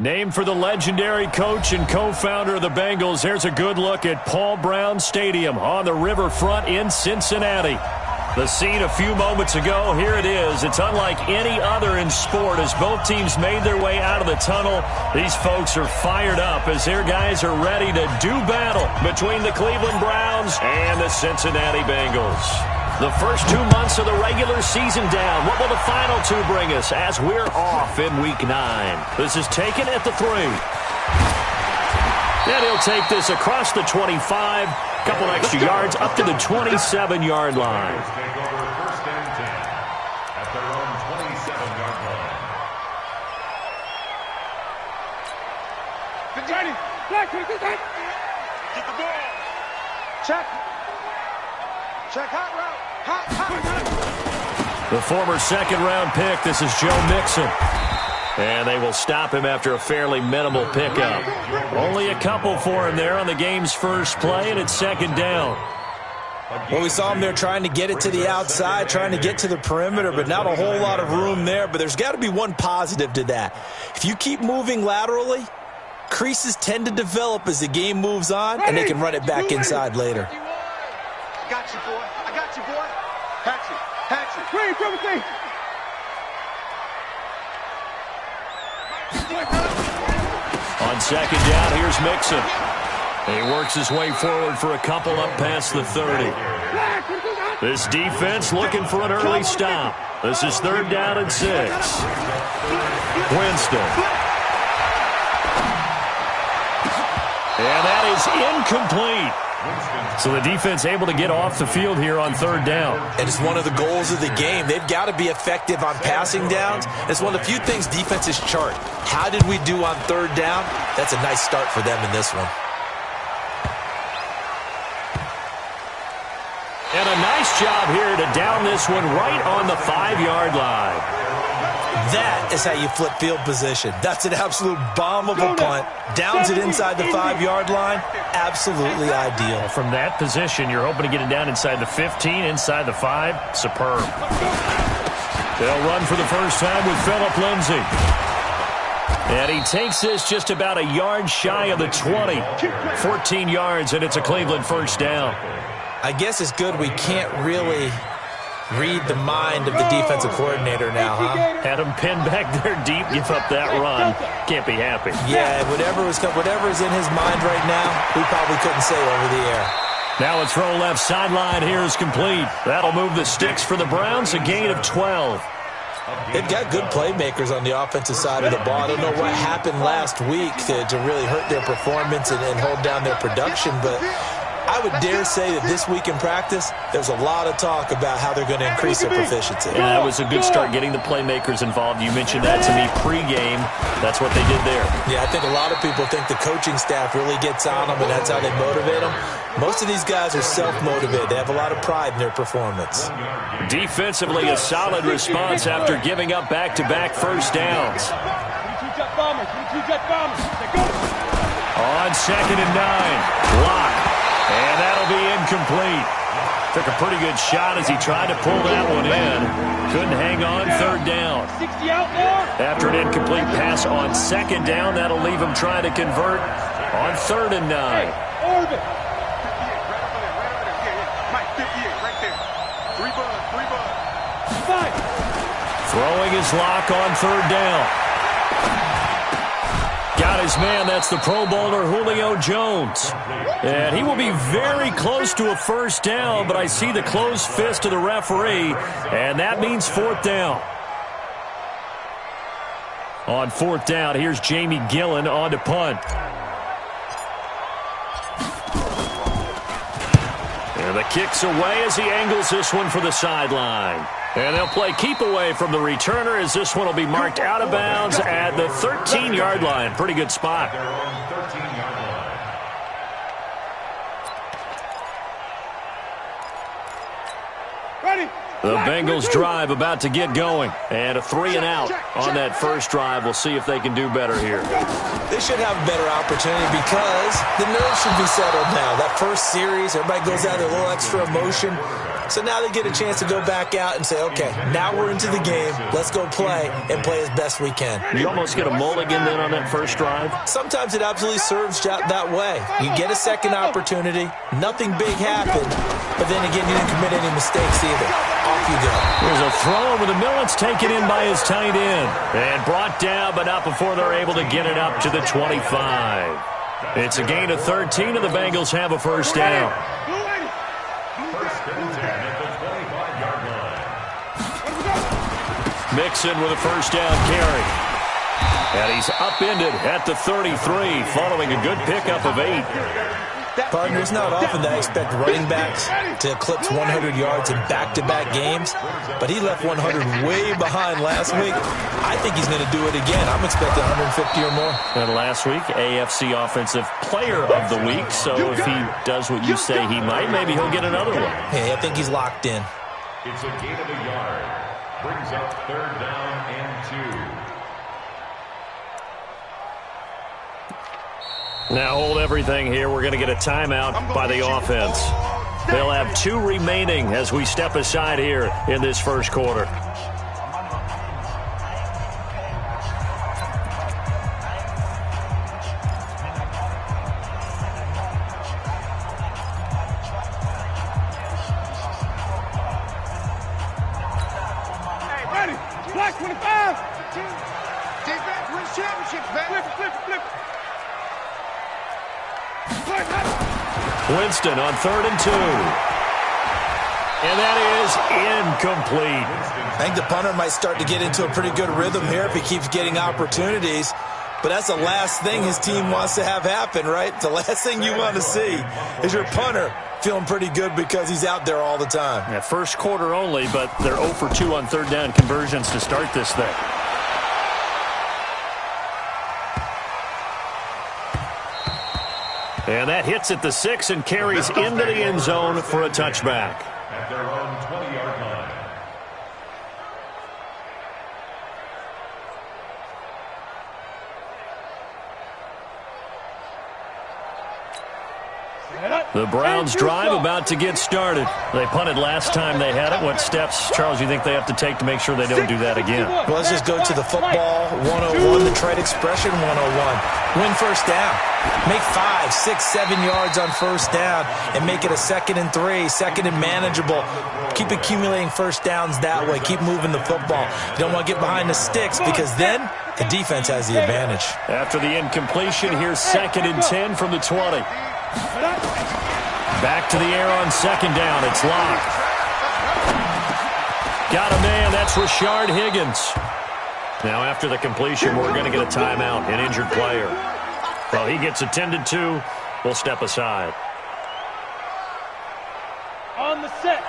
Named for the legendary coach and co-founder of the Bengals, here's a good look at Paul Brown Stadium on the riverfront in Cincinnati. The scene a few moments ago, here it is. It's unlike any other in sport as both teams made their way out of the tunnel. These folks are fired up as their guys are ready to do battle between the Cleveland Browns and the Cincinnati Bengals. The first 2 months of the regular season down. What will the final two bring us as we're off in Week 9? This is taken at the 3. And he'll take this across the 25. Couple extra yards up to the 27-yard line. Get the ball. Check. Check hot route. The former second-round pick, this is Joe Mixon. And they will stop him after a fairly minimal pickup. Only a couple for him there on the game's first play, and it's second down. Well, we saw him there trying to get it to the outside, trying to get to the perimeter, but not a whole lot of room there. But there's got to be one positive to that. If you keep moving laterally, creases tend to develop as the game moves on, and they can run it back inside later. I got you, boy. I got you, boy. Hatchet. Green, Timothy. On second down, here's Mixon. He works his way forward for a couple up past the 30. This defense looking for an early stop. This is third down and 6. Winston. And that is incomplete. So the defense able to get off the field here on third down. And it's one of the goals of the game. They've got to be effective on passing downs. It's one of the few things defenses chart. How did we do on third down? That's a nice start for them in this one. And a nice job here to down this one right on the 5-yard line. That is how you flip field position. That's an absolute bomb of a punt. Downs it inside the 5-yard line. Absolutely ideal. From that position, you're hoping to get it down inside the 15, inside the 5. Superb. They'll run for the first time with Phillip Lindsay. And he takes this just about a yard shy of the 20. 14 yards, and it's a Cleveland first down. I guess it's good we can't really read the mind of the defensive coordinator now, huh? Had him pinned back there deep, give up that run. Can't be happy. Yeah, whatever is in his mind right now, we probably couldn't say over the air. Now a throw left sideline here is complete. That'll move the sticks for the Browns, a gain of 12. They've got good playmakers on the offensive side of the ball. I don't know what happened last week to really hurt their performance and hold down their production, but I would dare say that this week in practice, there's a lot of talk about how they're going to increase their proficiency. Yeah, that was a good start getting the playmakers involved. You mentioned that to me pregame. That's what they did there. Yeah, I think a lot of people think the coaching staff really gets on them, and that's how they motivate them. Most of these guys are self-motivated. They have a lot of pride in their performance. Defensively, a solid response after giving up back-to-back first downs. On second and 9, block. And that'll be incomplete. Took a pretty good shot as he tried to pull that one in. Couldn't hang on third down. After an incomplete pass on second down, that'll leave him trying to convert on third and 9. Throwing his lock on third down. Got his man, that's the Pro Bowler Julio Jones. And he will be very close to a first down, but I see the closed fist of the referee, and that means fourth down. On fourth down, here's Jamie Gillen on to punt. And the kick's away as he angles this one for the sideline. And they'll play keep away from the returner as this one will be marked out of bounds at the 13-yard line. Pretty good spot. The Bengals drive about to get going. And a 3-and-out on that first drive. We'll see if they can do better here. They should have a better opportunity because the nerves should be settled now. That first series, everybody goes out there, a little extra emotion. So now they get a chance to go back out and say, okay, now we're into the game. Let's go play and play as best we can. You almost get a mulligan then on that first drive? Sometimes it absolutely serves that way. You get a second opportunity. Nothing big happened. But then again, you didn't commit any mistakes either. Off you go. There's a throw over the middle. It's taken in by his tight end. And brought down, but not before they're able to get it up to the 25. It's a gain of 13, and the Bengals have a first down. Mixon with a first down carry. And he's upended at the 33 following a good pickup of 8. Partner, it's not often that I expect running backs to eclipse 100 yards in back-to-back games, but he left 100 way behind last week. I think he's going to do it again. I'm expecting 150 or more. And last week, AFC Offensive Player of the Week, so if he does what you say he might, maybe he'll get another one. Hey, I think he's locked in. It's a gain of a yard. Brings up 3rd down and 2. Now hold everything here. We're going to get a timeout by the offense. They'll have 2 remaining as we step aside here in this first quarter. Hey, ready. Black 25. Defense wins championships, man. Flip. Winston on 3rd and 2. And that is incomplete. I think the punter might start to get into a pretty good rhythm here if he keeps getting opportunities. But that's the last thing his team wants to have happen, right? The last thing you want to see is your punter feeling pretty good because he's out there all the time. Yeah, first quarter only, but they're 0 for 2 on 3rd down conversions to start this thing. And that hits at the 6 and carries into the end zone for a touchback. At their own 20-yard line. The Browns drive about to get started. They punted last time they had it. What steps, Charles, do you think they have to take to make sure they don't do that again? Well, let's just go to the football 101, the trade expression 101. Win first down. Make 5, 6, 7 yards on first down and make it a 2nd and 3, 2nd and manageable. Keep accumulating first downs that way. Keep moving the football. You don't want to get behind the sticks because then the defense has the advantage. After the incompletion, here's 2nd and 10 from the 20. Back to the air on 2nd down. It's locked. Got a man. That's Rashard Higgins. Now, after the completion, we're going to get a timeout, an injured player. Well, he gets attended to. We'll step aside. On the set.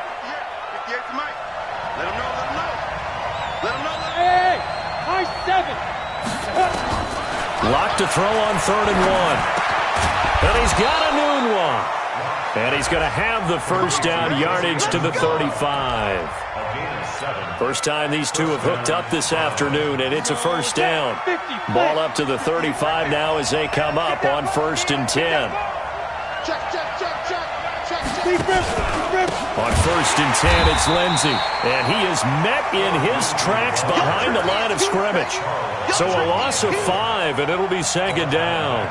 Yeah, Mike. Let him know. Hey, high 7. Locked to throw on 3rd and 1. And he's got a noon one. And he's going to have the first down, yardage to the 35. First time these two have hooked up this afternoon, and it's a first down. Ball up to the 35 now as they come up on 1st and 10. On 1st and 10, it's Lindsey. And he is met in his tracks behind the line of scrimmage. So a loss of 5, and it'll be 2nd down.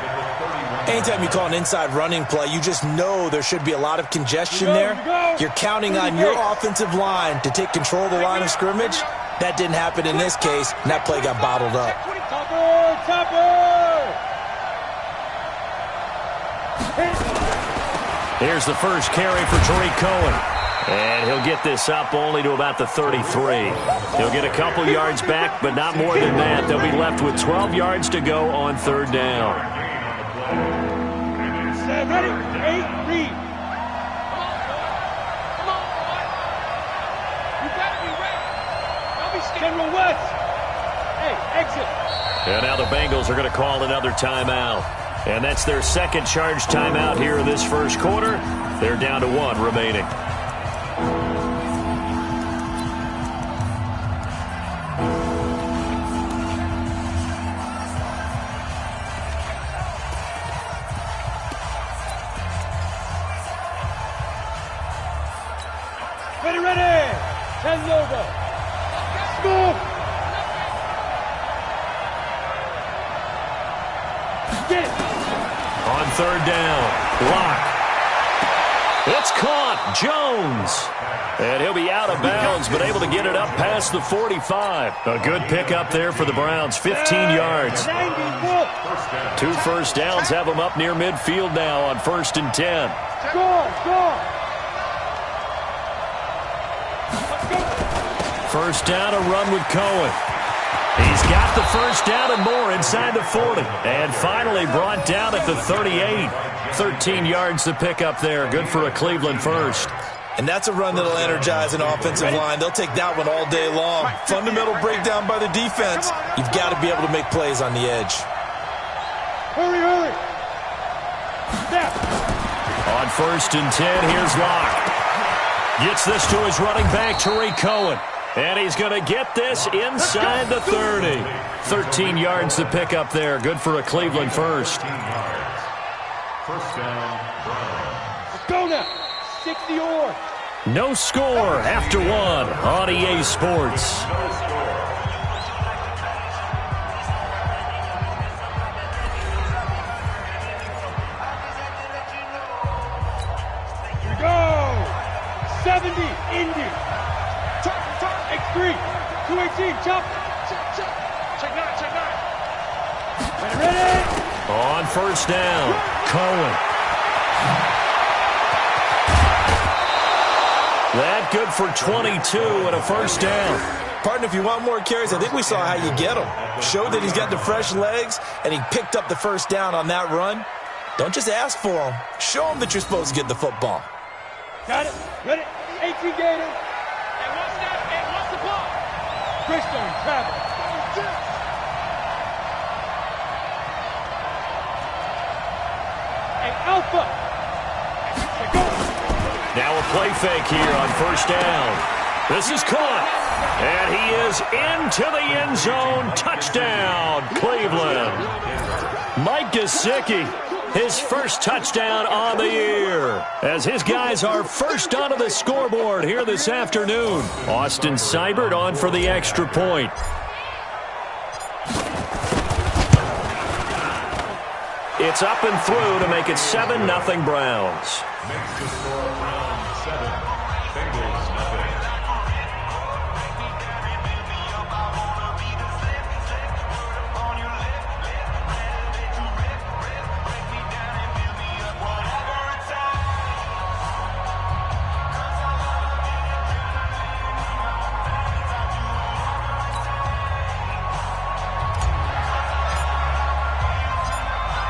Anytime you call an inside running play, you just know there should be a lot of congestion there. You're counting on your offensive line to take control of the line of scrimmage. That didn't happen in this case, and that play got bottled up. Here's the first carry for Tariq Cohen. And he'll get this up only to about the 33. He'll get a couple yards back, but not more than that. They'll be left with 12 yards to go on 3rd down. Ready? 8, read. Come on, boy. You better be ready. Don't be scared. General West. Hey, exit. And now the Bengals are going to call another timeout. And that's their 2nd charge timeout here in this first quarter. They're down to 1 remaining. third down. Lock. It's caught. Jones. And he'll be out of bounds, but able to get it up past the 45. A good pickup there for the Browns, 15 yards. 2 first downs have them up near midfield now on 1st and 10. First down, a run with Cohen. He's got the first down and more inside the 40. And finally brought down at the 38. 13 yards to pick up there. Good for a Cleveland first. And that's a run that'll energize an offensive line. They'll take that one all day long. Fundamental breakdown by the defense. You've got to be able to make plays on the edge. Hurry. Step. On 1st and 10, here's Locke. Gets this to his running back, Tariq Cohen. And he's going to get this inside the 30. 13 yards to pick up there. Good for a Cleveland first. First down, Browns. Let's go now. 60 or. No score after 1 on EA Sports. Here we go. 70, Indy. X3, 218, jump. Check 9. Ready. On 1st down, Cohen. That good for 22 and a first down. Partner, if you want more carries, I think we saw how you get them. Showed that he's got the fresh legs, and he picked up the first down on that run. Don't just ask for them. Show them that you're supposed to get the football. Got it. Ready. 18 Gator. And what's that? And what's the ball? Christian travel. And Alpha. Now a play fake here on 1st down. This is caught. And he is into the end zone. Touchdown, Cleveland. Mike Gesicki, his first touchdown on the year. As his guys are first onto the scoreboard here this afternoon. Austin Seibert on for the extra point. It's up and through to make it 7-0 Browns. Makes the score Browns 7, Bengals nothing.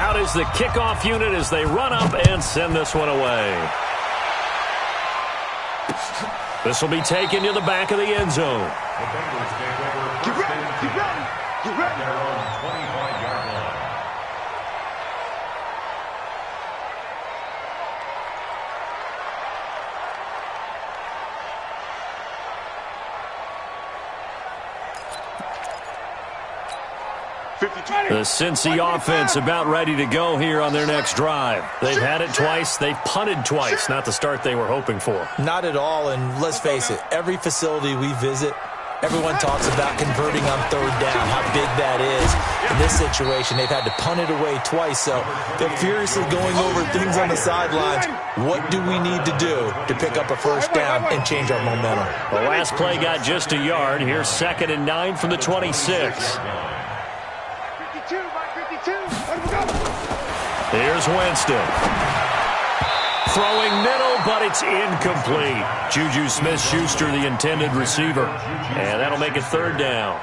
Out is the kickoff unit as they run up and send this one away. This will be taken to the back of the end zone. The Bengals take over first and 10 at their own 25-yard line. The Cincy offense about ready to go here on their next drive. They've had it twice. They've punted twice. Not the start they were hoping for. Not at all, and let's face it, every facility we visit, everyone talks about converting on 3rd down, how big that is. In this situation, they've had to punt it away twice, so they're furiously going over things on the sidelines. What do we need to do to pick up a first down and change our momentum? The last play got just a yard. Here's 2nd and 9 from the 26. Here's Winston. Throwing middle, but it's incomplete. Juju Smith-Schuster, the intended receiver. And that'll make it 3rd down.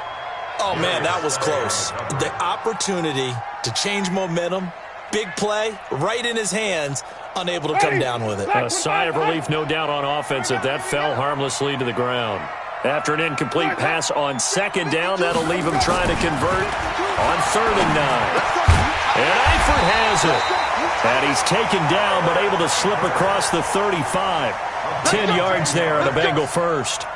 Oh, man, that was close. The opportunity to change momentum, big play, right in his hands, unable to come down with it. A sigh of relief, no doubt, on offense that that fell harmlessly to the ground. After an incomplete pass on 2nd down, that'll leave him trying to convert on 3rd and 9. And Eifert has it. And he's taken down, but able to slip across the 35. 10 yards there on a Bengal first.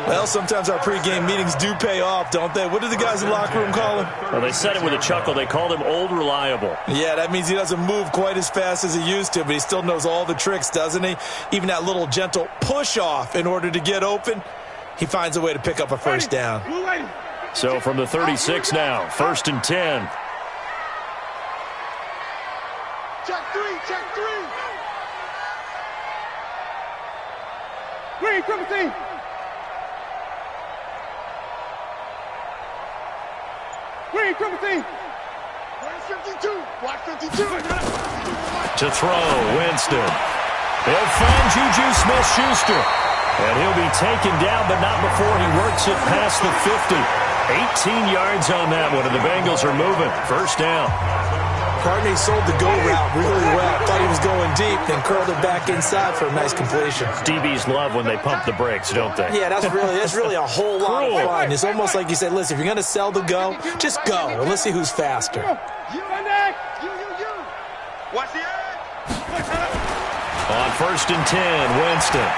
Well, sometimes our pregame meetings do pay off, don't they? What do the guys in the locker room call him? Well, they said it with a chuckle. They called him Old Reliable. Yeah, that means he doesn't move quite as fast as he used to, but he still knows all the tricks, doesn't he? Even that little gentle push-off in order to get open, he finds a way to pick up a first down. So from the 36 now, 1st and 10. three, check three. Green, triple team. Green, triple team. Watch 52. Watch 52. To throw, Winston. He'll find Juju Smith-Schuster. And he'll be taken down, but not before he works it past the 50. 18 yards on that one, and the Bengals are moving. First down. Partner, he sold the go route really well. Thought he was going deep, then curled it back inside for a nice completion. DBs love when they pump the brakes, don't they? Yeah, that's really a whole lot of fun. It's almost like you said, listen, if you're going to sell the go, just go, and let's see who's faster. You. Watch the edge. On 1st and 10, Winston.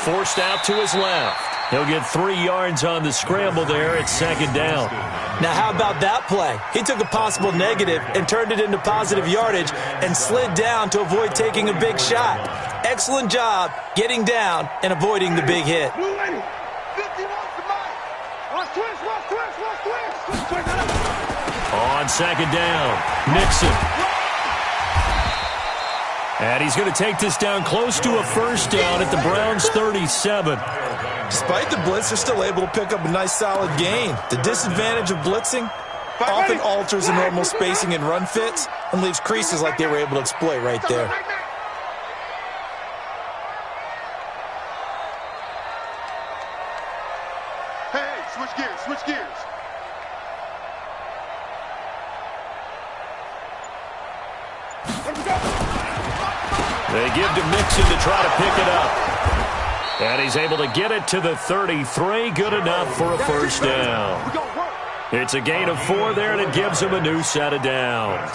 Forced out to his left. He'll get 3 yards on the scramble there at 2nd down. Now, how about that play? He took a possible negative and turned it into positive yardage and slid down to avoid taking a big shot. Excellent job getting down and avoiding the big hit. 51 somebody. Watch twist. On 2nd down, Nixon. And he's going to take this down close to a first down at the Browns' 37. Despite the blitz, they're still able to pick up a nice solid gain. The disadvantage of blitzing often alters the normal spacing and run fits and leaves creases like they were able to exploit right there. Hey, switch gears. They give to Mixon to try to pick it up. And he's able to get it to the 33. Good enough for a first down. It's a gain of 4 there, and it gives him a new set of downs.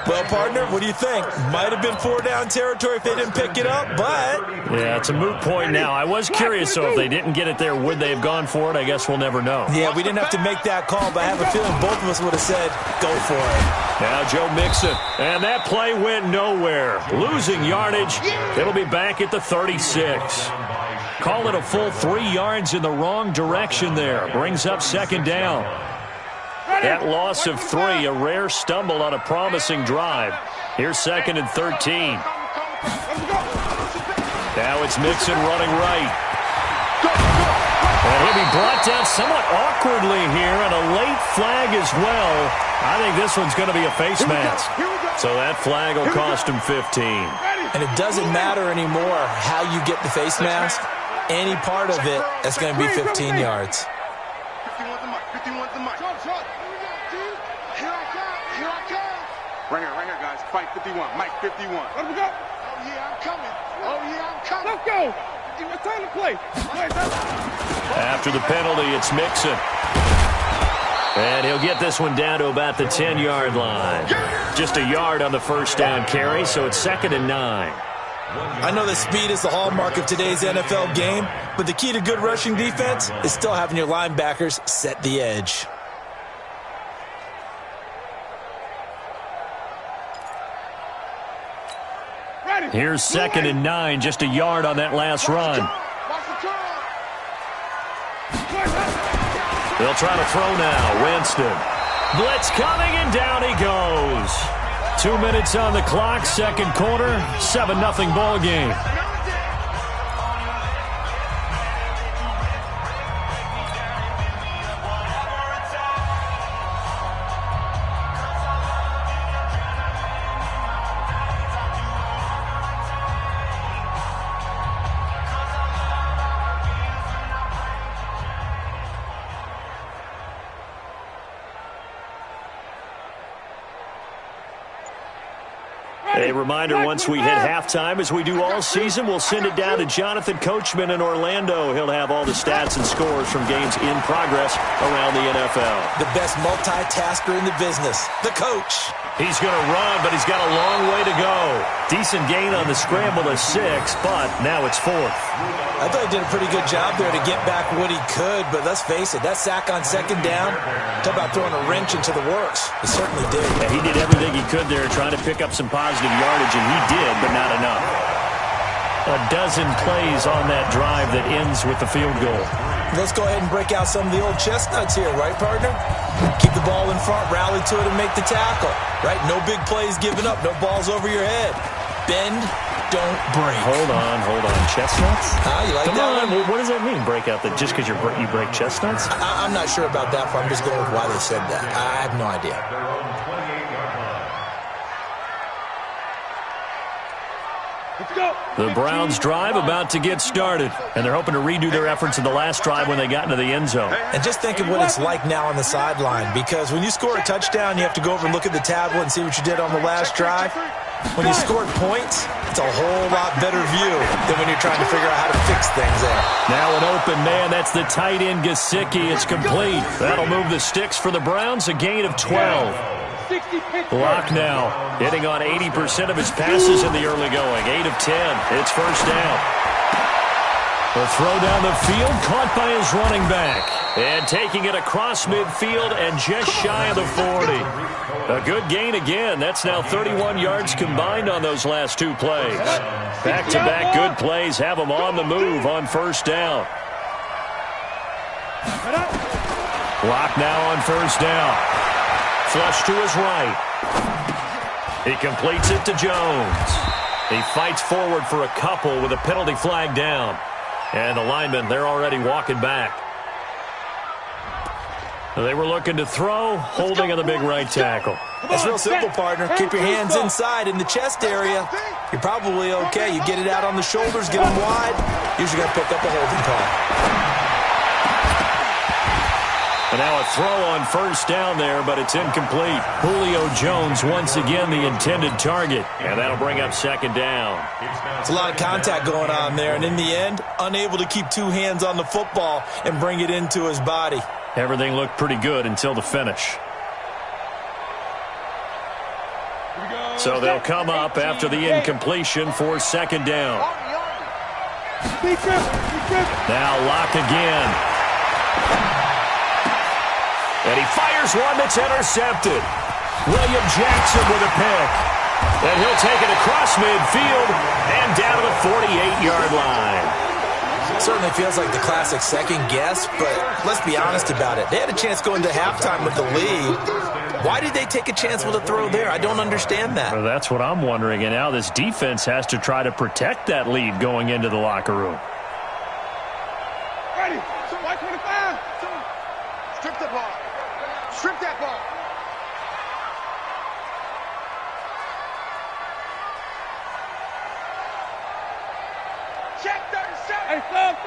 Well, partner, what do you think? Might have been 4-down territory if they didn't pick it up, but... Yeah, it's a moot point now. I was curious, so if they didn't get it there, would they have gone for it? I guess we'll never know. Yeah, we didn't have to make that call, but I have a feeling both of us would have said, go for it. Now Joe Mixon, and that play went nowhere. Losing yardage. It'll be back at the 36. Call it a full 3 yards in the wrong direction there. Brings up 2nd down. That loss of 3, a rare stumble on a promising drive. Here's 2nd and 13. Now it's Mixon running right. And he'll be brought down somewhat awkwardly here, and a late flag as well. I think this one's going to be a face mask. So that flag will cost him 15. And it doesn't matter anymore how you get the face mask. Any part of it, that's going to be 15 yards. 51's the mic. Here I come. Right here, guys. Fight 51. Mike 51. Let him go. Oh, yeah, I'm coming. Let's go. It's time to play. After the penalty, it's Mixon. And he'll get this one down to about the 10-yard line. Just a yard on the first down carry, so it's 2nd and 9. I know that speed is the hallmark of today's NFL game, but the key to good rushing defense is still having your linebackers set the edge. Here's 2nd and 9, just a yard on that last run. They'll try to throw now. Winston. Blitz coming, and down he goes. 2 minutes on the clock, 2nd quarter, 7-0 ball game. A reminder, once we hit halftime, as we do all season, we'll send it down to Jonathan Coachman in Orlando. He'll have all the stats and scores from games in progress around the NFL. The best multitasker in the business, the coach. He's going to run, but he's got a long way to go. Decent gain on the scramble of 6, but now it's 4th. I thought he did a pretty good job there to get back what he could, but let's face it, that sack on 2nd down, talk about throwing a wrench into the works. He certainly did. Yeah, he did everything he could there trying to pick up some positive yardage, and he did, but not enough. A dozen plays on that drive that ends with the field goal. Let's go ahead and break out some of the old chestnuts here, right, partner? Keep the ball in front, rally to it, and make the tackle, right? No big plays given up, no balls over your head. Bend, don't break. Hold on. Chestnuts? You like Come that on. one? What does that mean, break out? That just because you break chestnuts? I'm not sure about that, but I'm just going with why they said that. I have no idea. Their own 28-yard line. Let's go. The Browns drive about to get started, and they're hoping to redo their efforts in the last drive when they got into the end zone. And just think of what it's like now on the sideline, because when you score a touchdown, you have to go over and look at the tablet and see what you did on the last drive. When you scored points, it's a whole lot better view than when you're trying to figure out how to fix things there. Now an open man. That's the tight end, Gesicki. It's complete. That'll move the sticks for the Browns, a gain of 12. Block now, hitting on 80% of his passes in the early going. 8 of 10. It's first down. The throw down the field, caught by his running back. And taking it across midfield and just shy of the 40. A good gain again. That's now 31 yards combined on those last two plays. Back-to-back good plays have them on the move on first down. Block now on first down. Flush to his right. He completes it to Jones. He fights forward for a couple with a penalty flag down. And the linemen, they're already walking back. They were looking to throw, holding on the big right tackle. It's real simple, partner. Keep your hands inside in the chest area. You're probably okay. You get it out on the shoulders, get them wide. Usually got to pick up a holding call. And now a throw on first down there, but it's incomplete. Julio Jones once again the intended target, and that'll bring up second down. It's a lot of contact going on there, and in the end, unable to keep two hands on the football and bring it into his body. Everything looked pretty good until the finish. So they'll come up after the incompletion for second down. Now Locke again. And he fires one that's intercepted. William Jackson with a pick. And he'll take it across midfield and down to the 48-yard line. Certainly feels like the classic second guess, but let's be honest about it. They had a chance going to halftime with the lead. Why did they take a chance with a throw there? I don't understand that. Well, that's what I'm wondering. And now this defense has to try to protect that lead going into the locker room. Ready. White 25. Strip the ball. Strip that ball. Check 37. Hey, stop.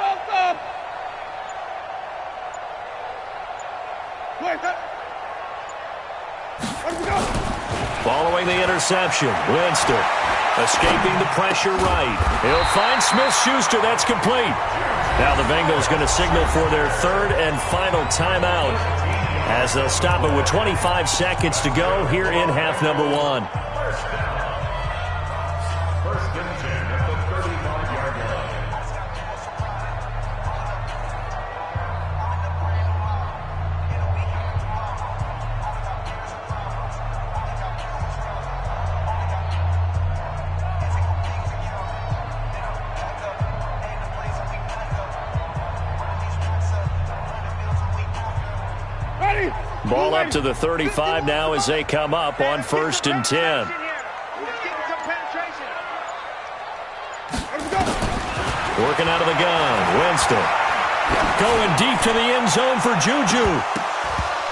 Wait, where we go? Following the interception, Winston escaping the pressure right. He'll find Smith-Schuster. That's complete. Now the Bengals going to signal for their third and final timeout as they'll stop it with 25 seconds to go here in half number one. First and 10 at the 35-yard line. Ball up to the 35 now as they come up on first and 10. Working out of the gun, Winston. Going deep to the end zone for Juju.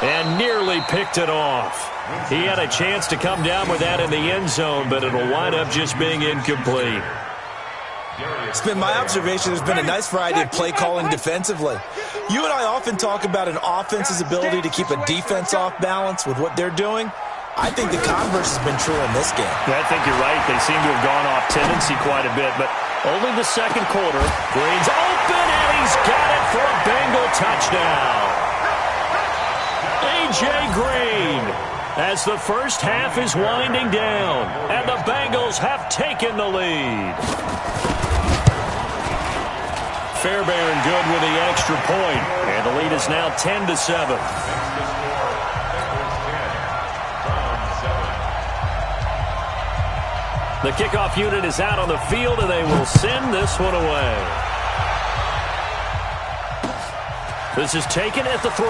And nearly picked it off. He had a chance to come down with that in the end zone, but it'll wind up just being incomplete. It's been my observation there's been a nice variety of play calling defensively. You and I often talk about an offense's ability to keep a defense off balance with what they're doing. I think the converse has been true in this game. I think you're right. They seem to have gone off tendency quite a bit, but only the second quarter. Green's open, and he's got it for a Bengal touchdown. A.J. Green, as the first half is winding down, and the Bengals have taken the lead. Fairbairn good with the extra point, and the lead is now 10-7. The kickoff unit is out on the field, and they will send this one away. This is taken at the 3.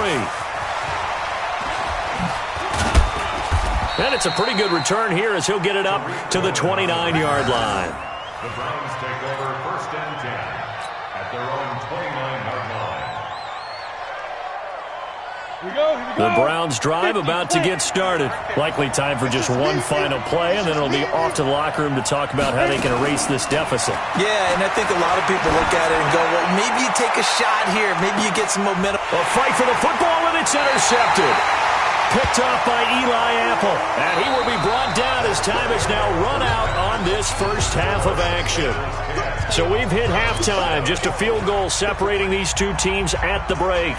And it's a pretty good return here as he'll get it up to the 29-yard line. The Browns take over 1st and 10 at their own 29-yard line. Here we go. The Browns drive about to get started. Likely time for just one final play, and then it'll be off to the locker room to talk about how they can erase this deficit. Yeah, and I think a lot of people look at it and go, well, maybe you take a shot here. Maybe you get some momentum. A fight for the football, and it's intercepted. Picked off by Eli Apple, and he will be brought down as time is now run out on this first half of action. So we've hit halftime, just a field goal separating these two teams at the break.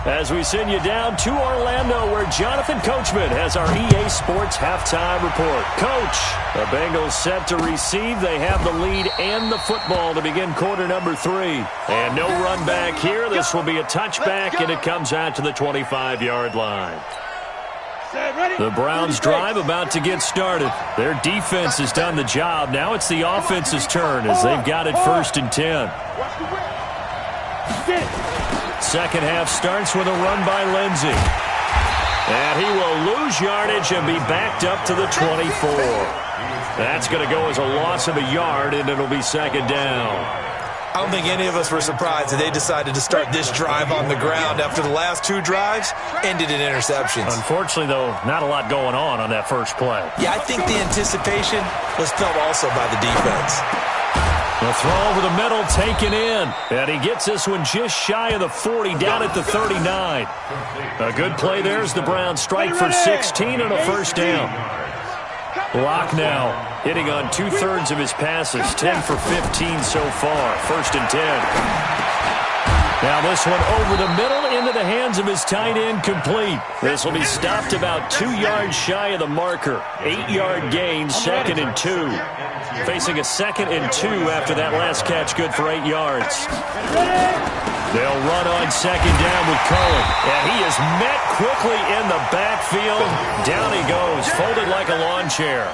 As we send you down to Orlando, where Jonathan Coachman has our EA Sports halftime report. Coach, the Bengals set to receive. They have the lead and the football to begin quarter number 3. And no run back here. This will be a touchback, and it comes out to the 25-yard line. The Browns drive about to get started. Their defense has done the job. Now it's the offense's turn as they've got it 1st and 10. Second half starts with a run by Lindsey. And he will lose yardage and be backed up to the 24. That's going to go as a loss of a yard, and it'll be 2nd down. I don't think any of us were surprised that they decided to start this drive on the ground after the last 2 drives ended in interceptions. Unfortunately, though, not a lot going on that first play. Yeah, I think the anticipation was felt also by the defense. The throw over the middle taken in. And he gets this one just shy of the 40 down at the 39. A good play there as the Browns strike for 16 on a 1st down. Locke now hitting on 2/3 of his passes, 10 for 15 so far. 1st and 10. Now this one over the middle into the hands of his tight end, complete. This will be stopped about 2 yards shy of the marker. 8-yard gain, 2nd and 2. Facing a 2nd and 2 after that last catch, good for 8 yards. They'll run on 2nd down with Cullen. And he is met quickly in the backfield. Down he goes, folded like a lawn chair.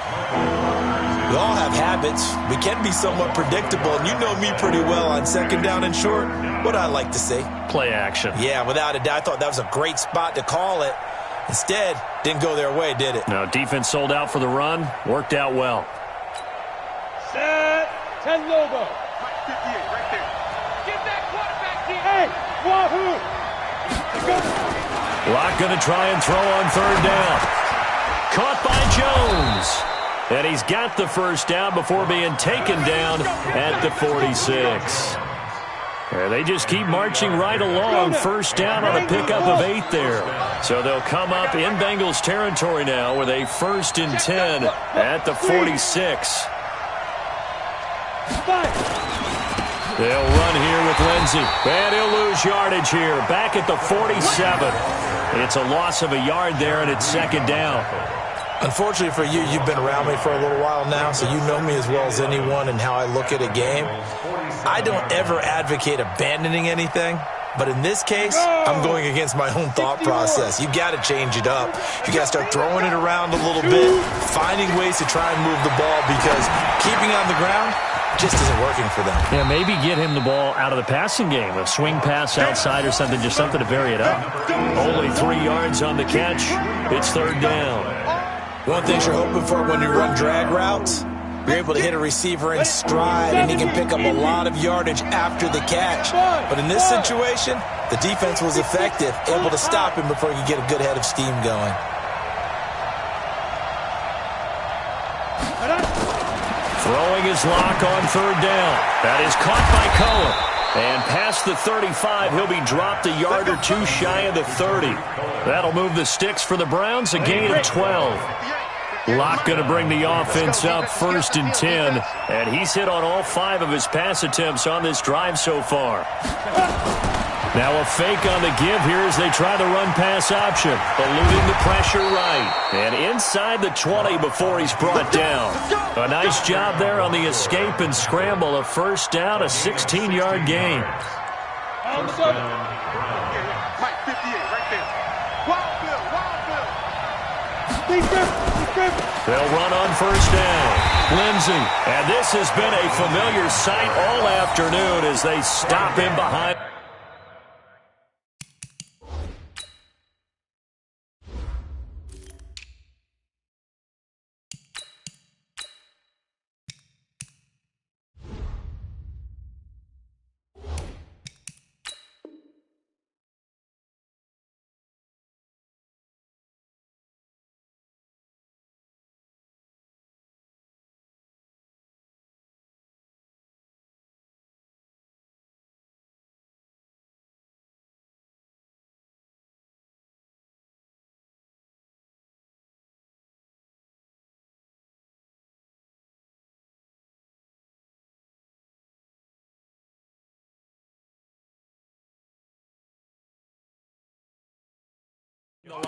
We all have habits. We can be somewhat predictable, and you know me pretty well on 2nd down and short. What I like to say? Play action. Yeah, without a doubt. I thought that was a great spot to call it. Instead, didn't go their way, did it? No, defense sold out for the run. Worked out well. Set. 10 Lobo. 58 right there. Get that quarterback here. Hey, wahoo. Locke going to try and throw on 3rd down. Caught by Jones. And he's got the 1st down before being taken down at the 46. They just keep marching right along. 1st down on a pickup of 8 there. So they'll come up in Bengals territory now with a 1st and 10 at the 46. They'll run here with Lindsey. And he'll lose yardage here. Back at the 47. It's a loss of a yard there, and it's 2nd down. Unfortunately for you, you've been around me for a little while now, so you know me as well as anyone and how I look at a game. I don't ever advocate abandoning anything, but in this case, I'm going against my own thought process. You got to change it up. You got to start throwing it around a little bit, finding ways to try and move the ball, because keeping on the ground just isn't working for them. Yeah, maybe get him the ball out of the passing game. A swing pass outside or something, just something to vary it up. Only 3 yards on the catch. It's 3rd down. One thing you're hoping for when you run drag routes, you're able to hit a receiver in stride, and he can pick up a lot of yardage after the catch. But in this situation, the defense was effective, able to stop him before he could get a good head of steam going. Throwing his Locke on 3rd down. That is caught by Cullen. And past the 35, he'll be dropped a yard or 2 shy of the 30. That'll move the sticks for the Browns, a gain of 12. Locke going to bring the offense up 1st and 10. And he's hit on all 5 of his pass attempts on this drive so far. Now a fake on the give here as they try the run-pass option. Eluding the pressure right. And inside the 20 before he's brought down. A nice job there on the escape and scramble. A 1st down, a 16-yard gain. Mike 58 right there. Wild Bill. They'll run on 1st down. Lindsey. And this has been a familiar sight all afternoon as they stop him behind. The line.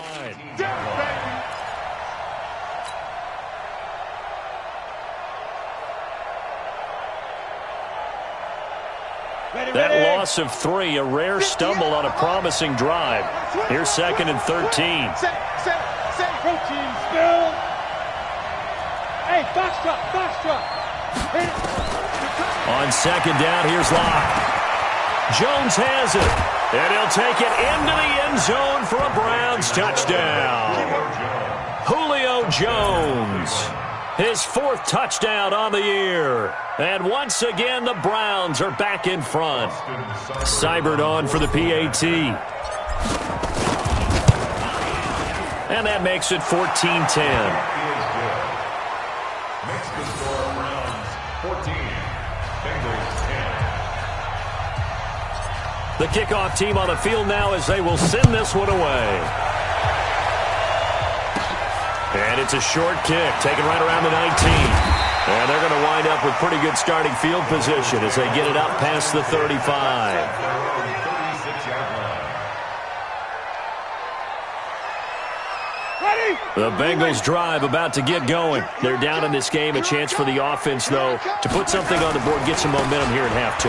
That loss of 3, a rare stumble on a promising drive. Here's 2nd and 13. Protein still. Hey, box drop. On 2nd down, here's Locke. Jones has it, and he'll take it into the end zone for a Browns touchdown. Julio Jones, his 4th touchdown on the year. And once again, the Browns are back in front. Cybered on for the PAT. And that makes it 14-10. Makes the score Browns 14, Bengals 10. The kickoff team on the field now as they will send this one away. And it's a short kick, taken right around the 19. And they're going to wind up with pretty good starting field position as they get it up past the 35. The Bengals drive about to get going. They're down in this game. A chance for the offense, though, to put something on the board, get some momentum here at half 2.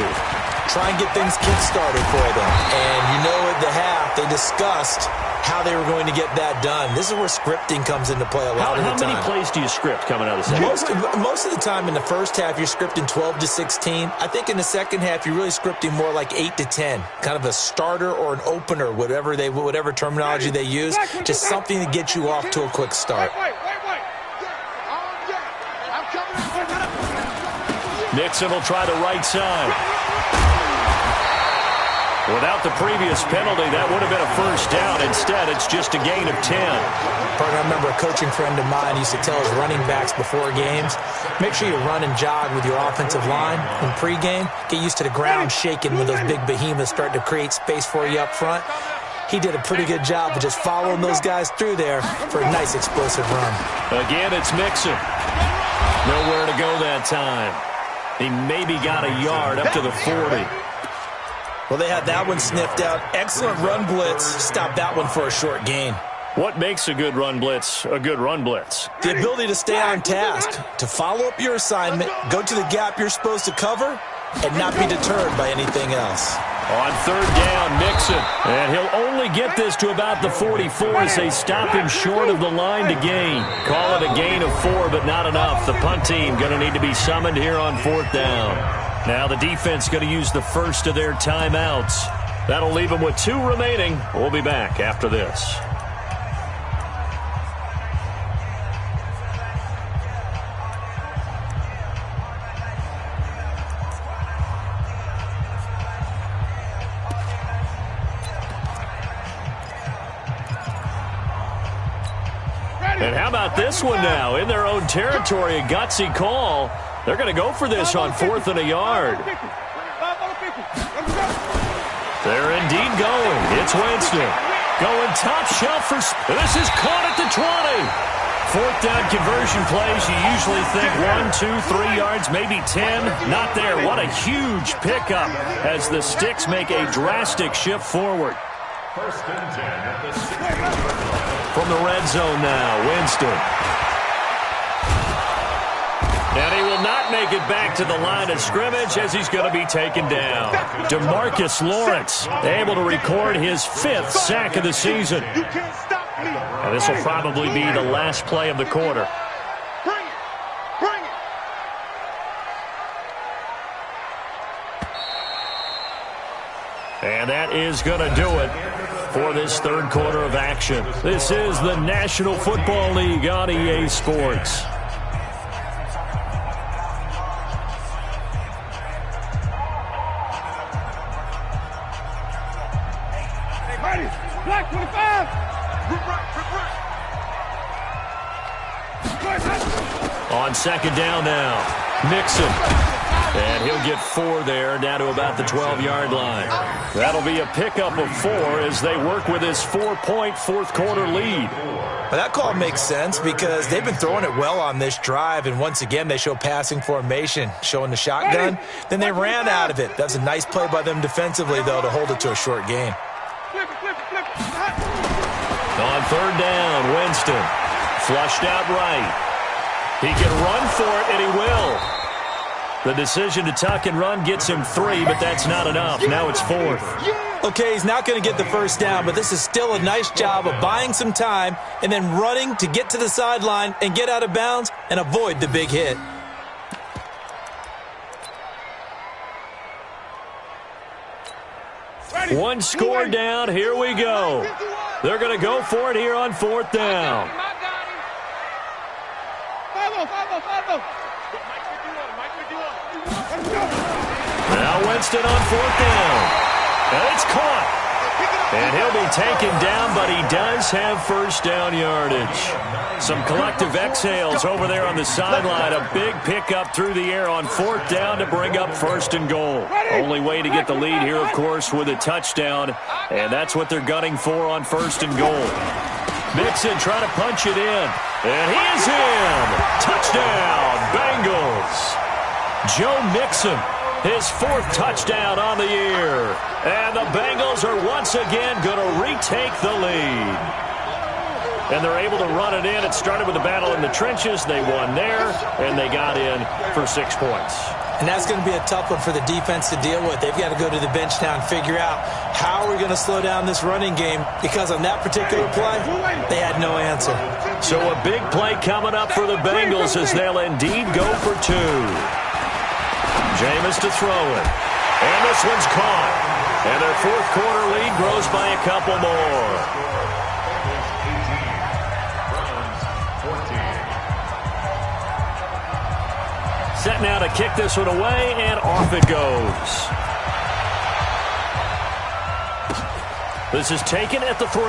Try and get things kick-started for them. And you know at the half, they discussed how they were going to get that done. This is where scripting comes into play a lot of the time. How many plays do you script coming out of the second? Most of the time in the first half, you're scripting 12 to 16. I think in the second half, you're really scripting more like 8 to 10. Kind of a starter or an opener, whatever terminology they use. Just something to get you off to a quick start. Nixon will try the right side. Without the previous penalty, that would have been a first down. Instead, it's just a gain of 10. I remember a coaching friend of mine used to tell his running backs before games, make sure you run and jog with your offensive line in pregame. Get used to the ground shaking when those big behemoths start to create space for you up front. He did a pretty good job of just following those guys through there for a nice explosive run. Again, it's Mixon. Nowhere to go that time. He maybe got a yard up to the 40. Well, they had that one sniffed out. Excellent run blitz. Stopped that one for a short gain. What makes a good run blitz a good run blitz? The ability to stay on task, to follow up your assignment, go to the gap you're supposed to cover, and not be deterred by anything else. On 3rd down, Mixon. And he'll only get this to about the 44 as they stop him short of the line to gain. Call it a gain of 4, but not enough. The punt team going to need to be summoned here on 4th down. Now the defense going to use the first of their timeouts. That'll leave them with 2 remaining. We'll be back after this. And how about this one now? In their own territory, a gutsy call. They're going to go for this on 4th and a yard. They're indeed going. It's Winston. Going top shelf for... This is caught at the 20. 4th down conversion plays. You usually think 1, 2, 3 yards, maybe 10. Not there. What a huge pickup as the Sticks make a drastic shift forward. 1st and 10 at the 16-yard line. From the red zone now, Winston. And he will not make it back to the line of scrimmage as he's going to be taken down. DeMarcus Lawrence able to record his 5th sack of the season. And this will probably be the last play of the quarter. And that is going to do it for this 3rd quarter of action. This is the National Football League on EA Sports. Black 25. On 2nd down now, Mixon. And he'll get 4 there, down to about the 12-yard line. That'll be a pickup of 4 as they work with his 4-point 4th quarter lead. Well, that call makes sense because they've been throwing it well on this drive, and once again they show passing formation, showing the shotgun. Then they ran out of it. That's a nice play by them defensively, though, to hold it to a short gain. On third down, Winston. Flushed out right. He can run for it, and he will. The decision to tuck and run gets him 3, but that's not enough. Now it's 4th. Okay, he's not going to get the first down, but this is still a nice job of buying some time and then running to get to the sideline and get out of bounds and avoid the big hit. One score down. Here we go. They're going to go for it here on 4th down. Now Winston on 4th down. And it's caught. And he'll be taken down, but he does have first down yardage. Some collective exhales over there on the sideline. A big pickup through the air on 4th down to bring up 1st and goal. Only way to get the lead here, of course, with a touchdown. And that's what they're gunning for on 1st and goal. Mixon trying to punch it in. And he is in. Touchdown, Bengals. Joe Mixon, his 4th touchdown on the year. And the Bengals are once again going to retake the lead. And they're able to run it in. It started with a battle in the trenches. They won there, and they got in for 6 points. And that's going to be a tough one for the defense to deal with. They've got to go to the bench now and figure out how are we going to slow down this running game, because on that particular play, they had no answer. So a big play coming up for the Bengals as they'll indeed go for 2. Jameis to throw it. And this one's caught. And their 4th quarter lead grows by a couple more. Set now to kick this one away, and off it goes. This is taken at the 3.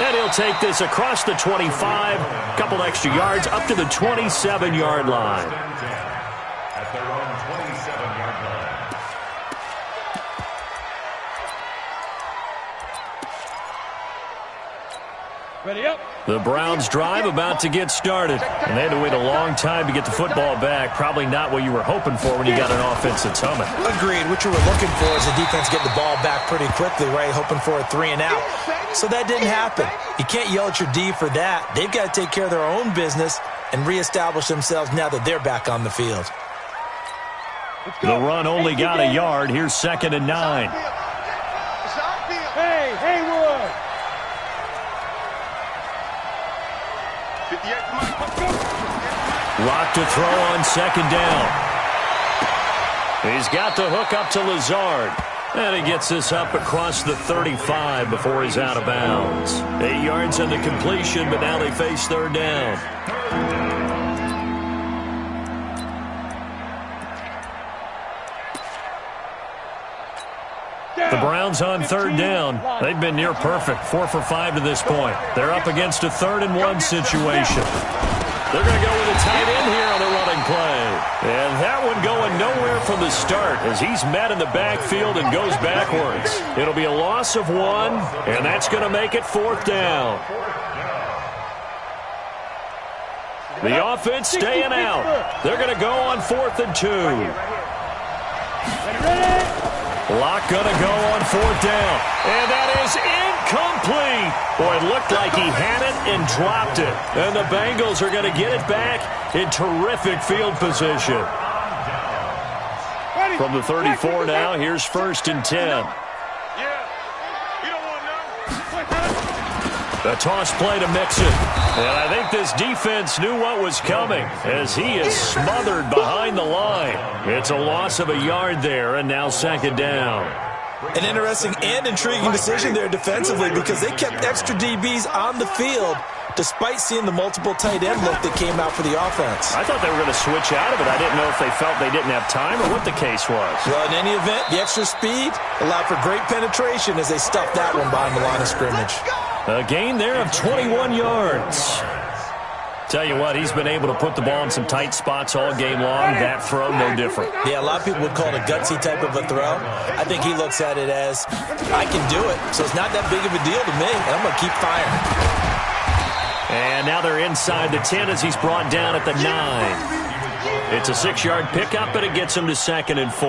And he'll take this across the 25, a couple extra yards, up to the 27-yard line. At their own 27-yard line. Ready up. The Browns drive about to get started. And they had to wait a long time to get the football back. Probably not what you were hoping for when you got an offense that's humming. Agreed. What you were looking for is the defense getting the ball back pretty quickly, right? Hoping for a 3 and out. So that didn't happen. You can't yell at your D for that. They've got to take care of their own business and reestablish themselves now that they're back on the field. The run only got a yard. Here's 2nd and 9. Hey, Haywood. Lock to throw on 2nd down. He's got the hook up to Lazard. And he gets this up across the 35 before he's out of bounds. 8 yards on the completion, but now they face 3rd down. The Browns on 3rd down. They've been near perfect, 4 for 5 to this point. They're up against a 3rd and 1 situation. They're going to go with a tight end here on the running play. And that one going nowhere from the start as he's met in the backfield and goes backwards. It'll be a loss of 1, and that's going to make it 4th down. The offense staying out. They're going to go on 4th and 2. Lock going to go on 4th down. And that is incomplete. Boy, it looked like he had it and dropped it. And the Bengals are going to get it back in terrific field position. From the 34 now, here's 1st and 10. A toss play to Mixon. And I think this defense knew what was coming as he is smothered behind the line. It's a loss of a yard there, and now 2nd down. An interesting and intriguing decision there defensively, because they kept extra DBs on the field despite seeing the multiple tight end look that came out for the offense. I thought they were going to switch out of it. I didn't know if they felt they didn't have time or what the case was. Well, in any event, the extra speed allowed for great penetration as they stuffed that one behind the line of scrimmage. A gain there of 21 yards. Tell you what, he's been able to put the ball in some tight spots all game long. That throw, no different. Yeah, a lot of people would call it a gutsy type of a throw. I think he looks at it as, I can do it, so it's not that big of a deal to me, and I'm going to keep firing. And now they're inside the 10 as he's brought down at the 9. It's a 6-yard pickup, and it gets him to 2nd and 4.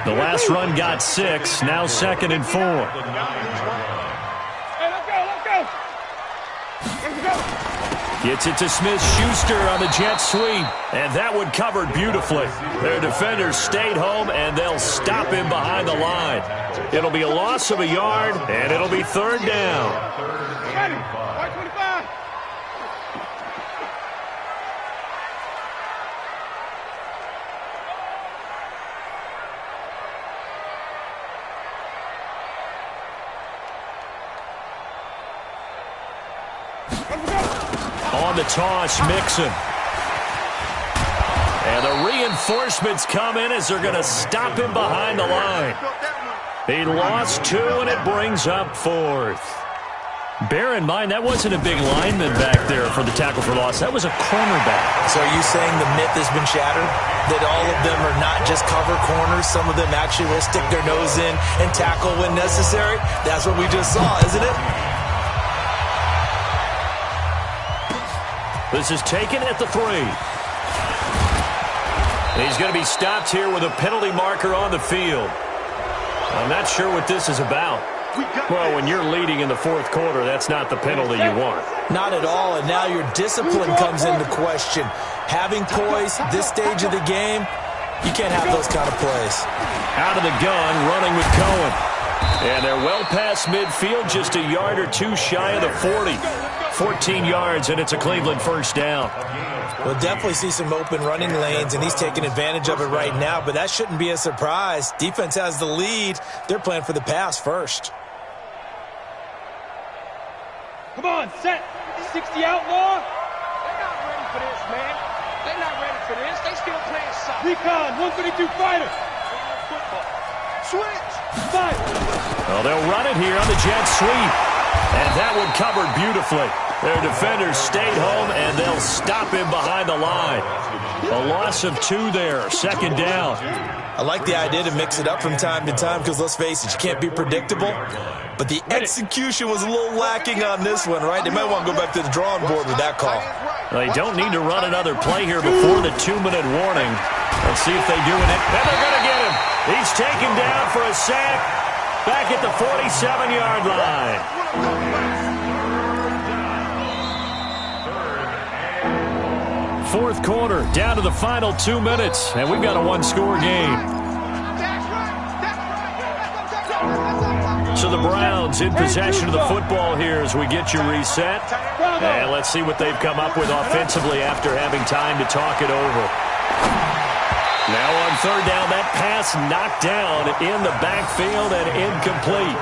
The last run got 6, now 2nd and 4. Gets it to Smith-Schuster on the jet sweep, and that one covered beautifully. Their defenders stayed home, and they'll stop him behind the line. It'll be a loss of a yard, and it'll be third down. On the toss, Mixon. And the reinforcements come in as they're going to stop him behind the line. He lost 2, and it brings up 4th. Bear in mind, that wasn't a big lineman back there for the tackle for loss. That was a cornerback. So are you saying the myth has been shattered? That all of them are not just cover corners? Some of them actually will stick their nose in and tackle when necessary? That's what we just saw, isn't it? This is taken at the 3. He's going to be stopped here with a penalty marker on the field. I'm not sure what this is about. Well, when you're leading in the 4th quarter, that's not the penalty you want. Not at all, and now your discipline comes into question. Having poise this stage of the game, you can't have those kind of plays. Out of the gun, running with Cohen. And they're well past midfield, just a yard or 2 shy of the 40. 14 yards, and it's a Cleveland first down. We'll definitely see some open running lanes, and he's taking advantage of it right now, but that shouldn't be a surprise. Defense has the lead. They're playing for the pass first. Come on, set. 60 outlaw. They're not ready for this, man. They're not ready for this. They still playing soft. Recon, 132 fighter. Switch. Fight. Well, they'll run it here on the jet sweep. And that one covered beautifully. Their defenders stayed home, and they'll stop him behind the line. A loss of 2 there, second down. I like the idea to mix it up from time to time because, let's face it, you can't be predictable. But the execution was a little lacking on this one, right? They might want to go back to the drawing board with that call. They don't need to run another play here before the 2-minute warning. Let's see if they do it. And they're going to get him. He's taken down for a sack back at the 47-yard line. Fourth quarter, down to the final 2 minutes, and we've got a 1-score game. So the Browns in possession of the football here as we get you reset. And let's see what they've come up with offensively after having time to talk it over. Now on third down, that pass knocked down in the backfield and incomplete.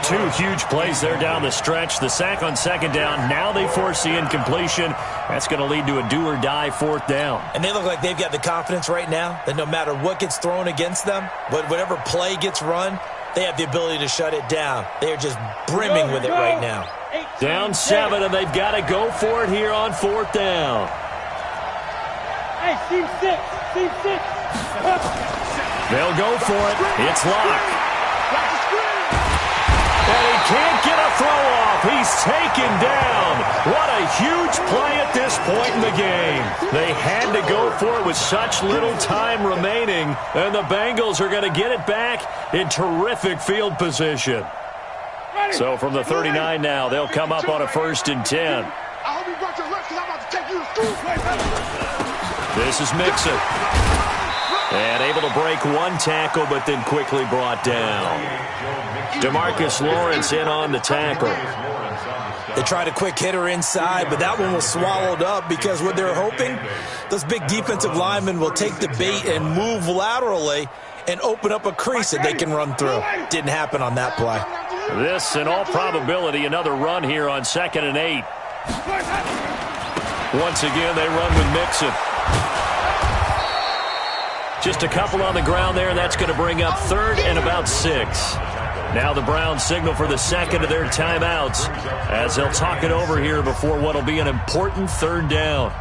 2 huge plays there down the stretch. The sack on second down. Now they force the incompletion. That's going to lead to a do-or-die 4th down. And they look like they've got the confidence right now that no matter what gets thrown against them, but whatever play gets run, they have the ability to shut it down. They are just brimming with it right now. Down 7, and they've got to go for it here on 4th down. Hey, team 6. Team 6. They'll go for it. It's locked. And he can't get a throw off. He's taken down. What a huge play at this point in the game. They had to go for it with such little time remaining, and the Bengals are going to get it back in terrific field position. So from the 39 now, they'll come up on a 1st and 10. This is Mixon. And able to break 1 tackle, but then quickly brought down. DeMarcus Lawrence in on the tackle. They tried a quick hitter inside, but that one was swallowed up because what they're hoping, those big defensive linemen will take the bait and move laterally and open up a crease that they can run through. Didn't happen on that play. This, in all probability, another run here on 2nd and 8. Once again, they run with Mixon. Just a couple on the ground there, and that's going to bring up 3rd and about 6. Now the Browns signal for the second of their timeouts as they'll talk it over here before what will be an important 3rd down.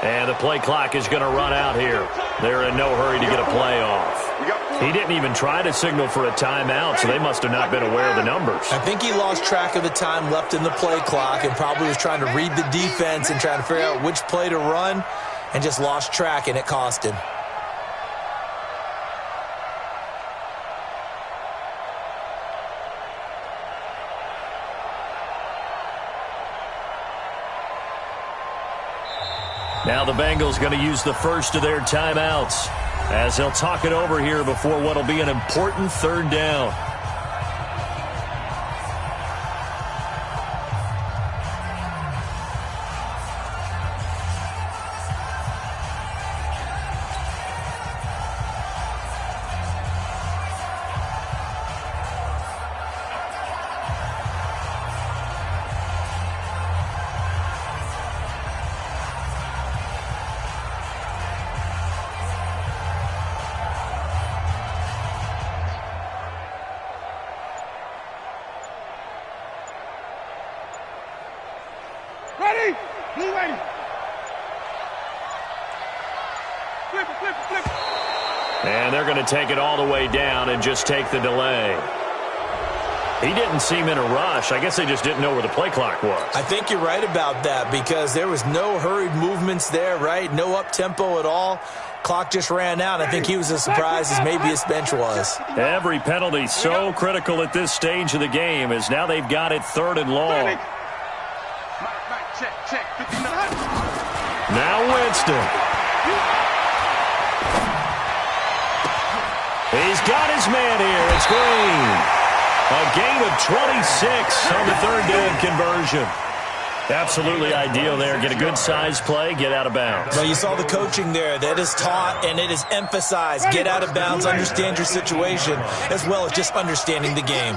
And the play clock is going to run out here. They're in no hurry to get a play off. He didn't even try to signal for a timeout, so they must have not been aware of the numbers. I think he lost track of the time left in the play clock and probably was trying to read the defense and trying to figure out which play to run and just lost track, and it cost him. Now the Bengals going to use the first of their timeouts as they'll talk it over here before what will be an important third down. Ready? Blue ready. Flip it. And they're going to take it all the way down and just take the delay. He didn't seem in a rush. I guess they just didn't know where the play clock was. I think you're right about that because there was no hurried movements there, right? No up-tempo at all. Clock just ran out. I think he was as surprised as maybe his bench was. Every penalty so critical at this stage of the game as now they've got it 3rd and long. Check. 59. Now Winston. He's got his man here. It's Green. A gain of 26 on the 3rd down conversion. Absolutely ideal there. Get a good size play, get out of bounds. Well, you saw the coaching there. That is taught and it is emphasized. Get out of bounds, understand your situation, as well as just understanding the game.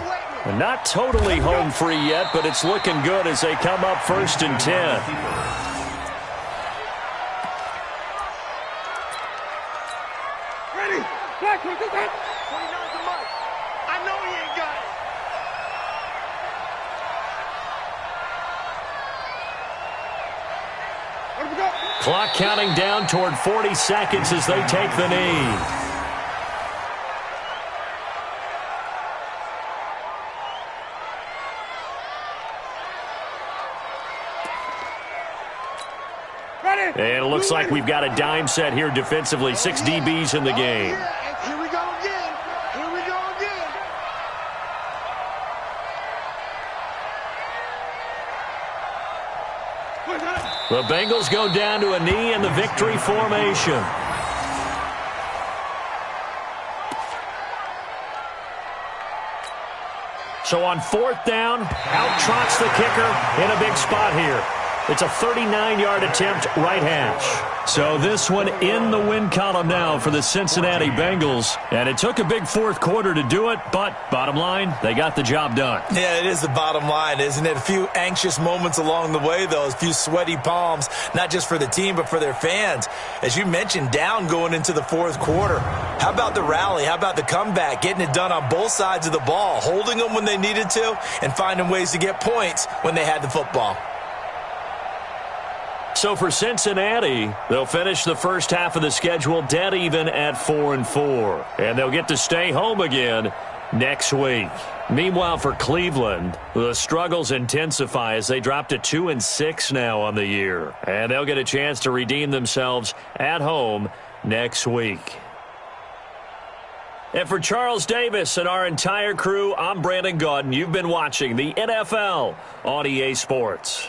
Not totally home free yet, but it's looking good as they come up 1st and 10. Ready? Black one, go back. 29's the mark. I know he ain't got it. Let him go. Clock counting down toward 40 seconds as they take the knee. And it looks like we've got a dime set here defensively. 6 DBs in the game. Here we go again. The Bengals go down to a knee in the victory formation. So on 4th down, out trots the kicker in a big spot here. It's a 39-yard attempt, right hash. So this one in the win column now for the Cincinnati Bengals. And it took a big 4th quarter to do it, but bottom line, they got the job done. Yeah, it is the bottom line, isn't it? A few anxious moments along the way, though. A few sweaty palms, not just for the team, but for their fans. As you mentioned, down going into the 4th quarter. How about the rally? How about the comeback? Getting it done on both sides of the ball, holding them when they needed to, and finding ways to get points when they had the football. So for Cincinnati, they'll finish the first half of the schedule dead even at 4-4. And they'll get to stay home again next week. Meanwhile, for Cleveland, the struggles intensify as they drop to 2-6 now on the year. And they'll get a chance to redeem themselves at home next week. And for Charles Davis and our entire crew, I'm Brandon Gaudin. You've been watching the NFL on EA Sports.